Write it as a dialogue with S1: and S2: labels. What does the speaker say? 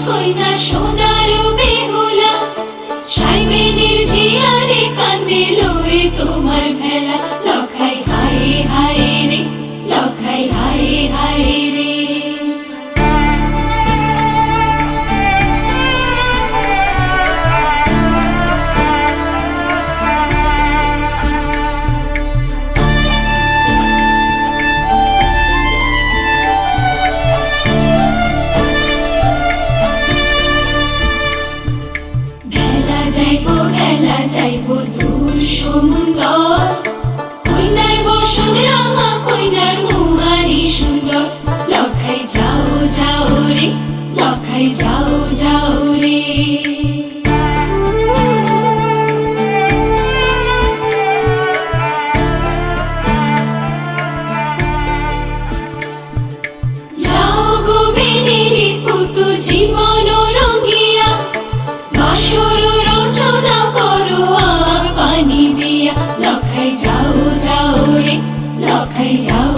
S1: কইনা সোনার বেহুলা, সাইবেনের জিয়ারে কান্দে লয়ে তোমার ভেলা। লখাই হায় হায় রে, লখাই হায় হায় রে। ভেলা যাইব দূর সমুন্দর, কইনার বসন রাঙা কইনার মুহারি সুন্দর। লখাই যাও যাও রে, লখাই যাও যাও রে। যাও গো বেনেরি পুতু জীবন রঙিয়া, বাসর রচনা করো আগ পানি দিয়া। লখাই যাও যাও রে, লখাই যাও